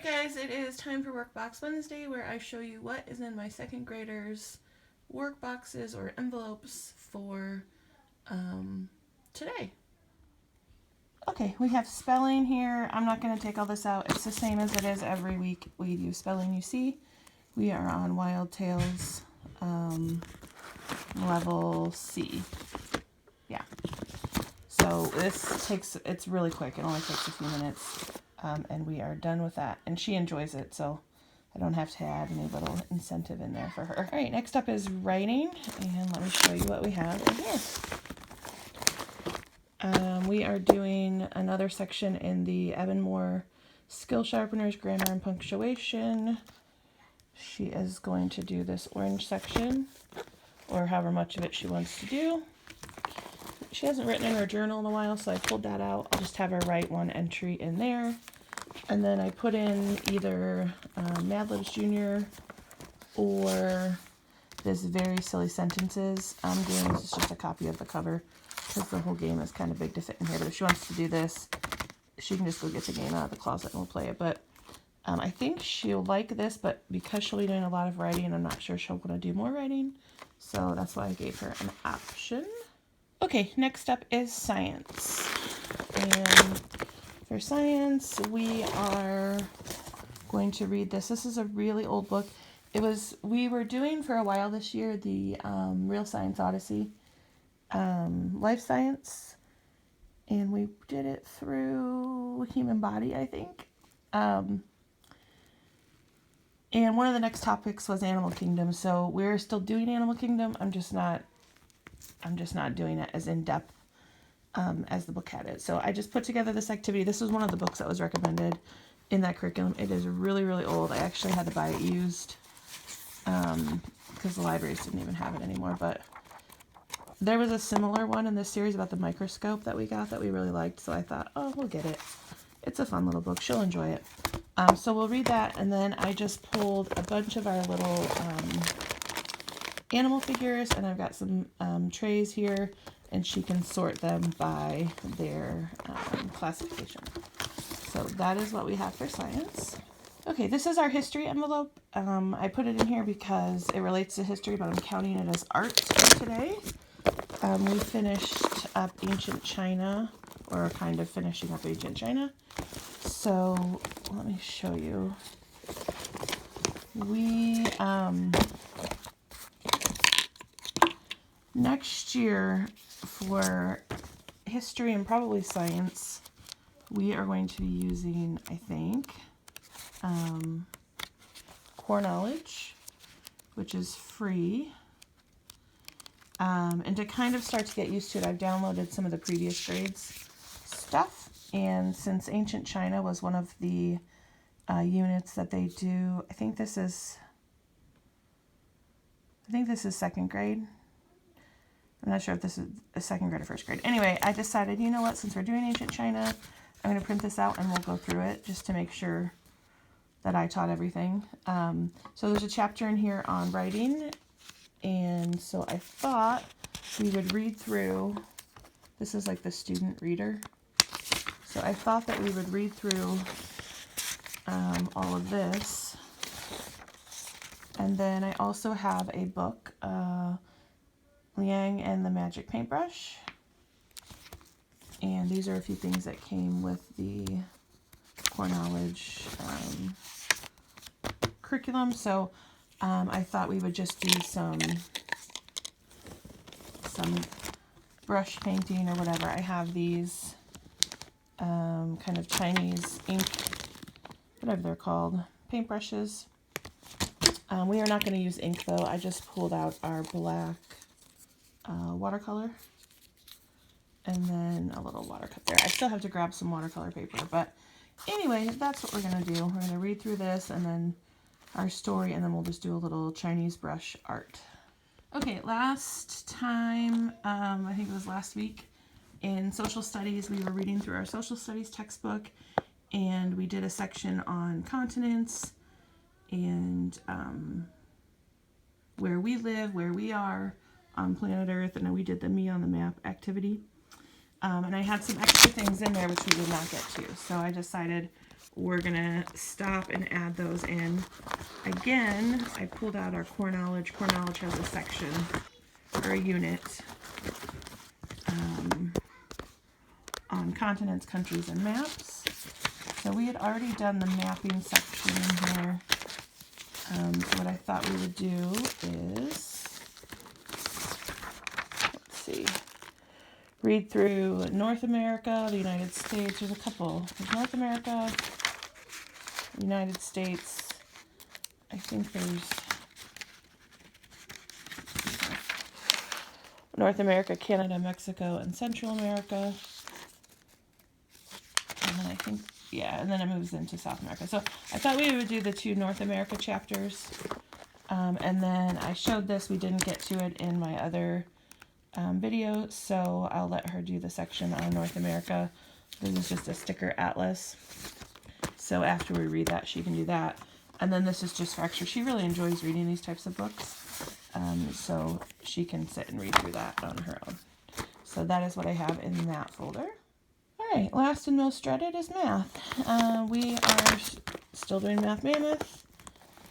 Alright guys, it is time for Workbox Wednesday, where I show you what is in my second graders' work boxes or envelopes for today. Okay, we have spelling here. I'm not going to take all this out. It's the same as it is every week. We do spelling, you see. We are on Wild Tales level C. Yeah. So it's really quick. It only takes a few minutes. And we are done with that. And she enjoys it, so I don't have to add any little incentive in there for her. All right, next up is writing, and let me show you what we have in here. We are doing another section in the Evan Moore Skill Sharpeners, Grammar and Punctuation. She is going to do this orange section, or however much of it she wants to do. She hasn't written in her journal in a while, so I pulled that out. I'll just have her write one entry in there. And then I put in either Mad Libs Jr. or this Very Silly Sentences. I'm doing this is just a copy of the cover because the whole game is kind of big to fit in here. But if she wants to do this, she can just go get the game out of the closet and we'll play it. But I think she'll like this, but because she'll be doing a lot of writing, I'm not sure she'll want to do more writing. So that's why I gave her an option. Okay, next up is science. And for science, we are going to read this. This is a really old book. We were doing for a while this year the Real Science Odyssey, Life Science, and we did it through Human Body, I think. And one of the next topics was Animal Kingdom, so we're still doing Animal Kingdom. I'm just not doing it as in depth as the book had it. So I just put together this activity. This was one of the books that was recommended in that curriculum. It is really, really old. I actually had to buy it used because the libraries didn't even have it anymore. But there was a similar one in this series about the microscope that we got that we really liked. So I thought, oh, we'll get it. It's a fun little book. She'll enjoy it. So we'll read that. And then I just pulled a bunch of our little animal figures. And I've got some trays here. And she can sort them by their classification. So that is what we have for science. Okay, this is our history envelope. I put it in here because it relates to history, but I'm counting it as art today. We finished up ancient China, or kind of finishing up ancient China. So let me show you. We, next year for history and probably science, we are going to be using, I think, Core Knowledge, which is free. And to kind of start to get used to it, I've downloaded some of the previous grades stuff. And since Ancient China was one of the units that they do, I think this is second grade. I'm not sure if this is a second grade or first grade. Anyway, I decided, you know what, since we're doing Ancient China, I'm going to print this out and we'll go through it just to make sure that I taught everything. So there's a chapter in here on writing. And so I thought we would read through, this is like the student reader. So I thought that we would read through all of this. And then I also have a book, Liang and the Magic Paintbrush. And these are a few things that came with the Core Knowledge curriculum. So I thought we would just do some brush painting or whatever. I have these kind of Chinese ink, whatever they're called, paintbrushes. We are not going to use ink though. I just pulled out our black watercolor and then a little watercolor there. I still have to grab some watercolor paper, but anyway, that's what we're going to do. We're going to read through this and then our story, and then we'll just do a little Chinese brush art. Okay, last time, I think it was last week, in social studies, we were reading through our social studies textbook, and we did a section on continents and where we live, where we are on planet Earth, and then we did the Me on the Map activity. And I had some extra things in there which we did not get to, so I decided we're gonna stop and add those in. Again, I pulled out our core knowledge. Core knowledge has a section or a unit on continents, countries, and maps. So we had already done the mapping section in here. So what I thought we would do is, let's see, read through North America, the United States. There's a couple. There's North America, United States. I think there's North America, Canada, Mexico, and Central America. And then I think, yeah, and then it moves into South America. So I thought we would do the 2 North America chapters. And then I showed this. We didn't get to it in my other video, so I'll let her do the section on North America. This is just a sticker atlas. So after we read that, she can do that. And then this is just for extra. She really enjoys reading these types of books. So she can sit and read through that on her own. So that is what I have in that folder. All right, last and most dreaded is math. We are still doing Math Mammoth.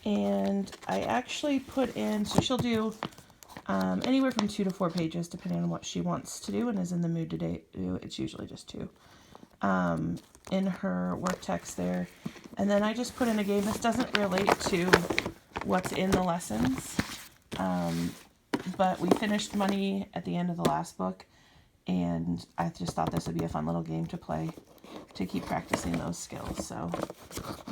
And I actually put in, so she'll do anywhere from 2 to 4 pages, depending on what she wants to do and is in the mood to do. It's usually just 2. In her work text there. And then I just put in a game. This doesn't relate to what's in the lessons. But we finished Money at the end of the last book. And I just thought this would be a fun little game to play to keep practicing those skills. So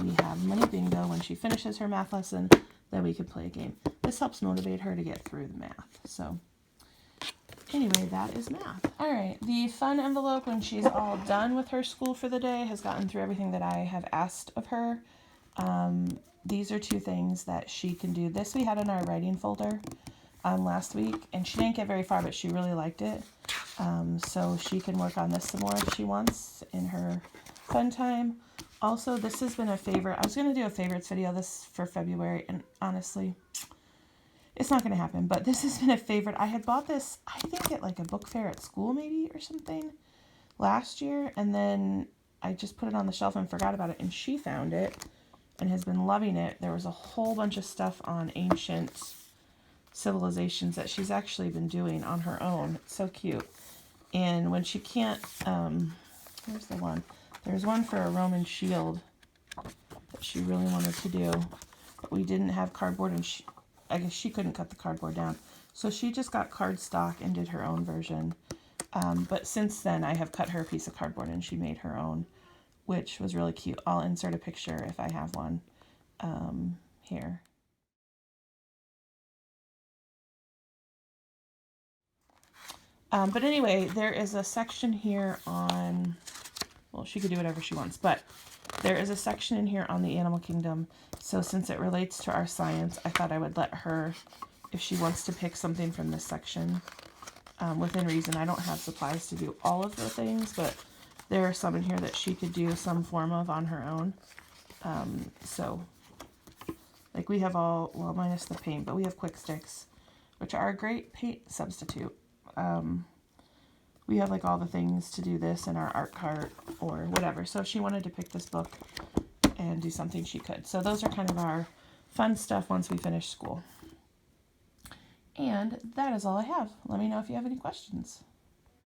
we have Money Bingo. When she finishes her math lesson, then we can play a game. This helps motivate her to get through the math. So anyway, that is math. All right, the fun envelope, when she's all done with her school for the day, has gotten through everything that I have asked of her. These are 2 things that she can do. This we had in our writing folder last week, and she didn't get very far, but she really liked it. So she can work on this some more if she wants in her fun time. Also, this has been a favorite. I was going to do a favorites video this for February, and honestly, it's not going to happen, but this has been a favorite. I had bought this, I think, at like a book fair at school maybe or something last year, and then I just put it on the shelf and forgot about it, and she found it and has been loving it. There was a whole bunch of stuff on ancient civilizations that she's actually been doing on her own. It's so cute. And when she can't, where's the one? There's one for a Roman shield that she really wanted to do, but we didn't have cardboard, and I guess she couldn't cut the cardboard down. So she just got cardstock and did her own version. But since then, I have cut her a piece of cardboard and she made her own, which was really cute. I'll insert a picture if I have one here. But anyway, there is a section here on, well, she could do whatever she wants, but there is a section in here on the animal kingdom. So since it relates to our science, I thought I would let her, if she wants to pick something from this section, within reason. I don't have supplies to do all of the things, but there are some in here that she could do some form of on her own. So, like we have all, well, minus the paint, but we have quick sticks, which are a great paint substitute. We have like all the things to do this in our art cart or whatever. So if she wanted to pick this book and do something, she could. So those are kind of our fun stuff once we finish school. And that is all I have. Let me know if you have any questions.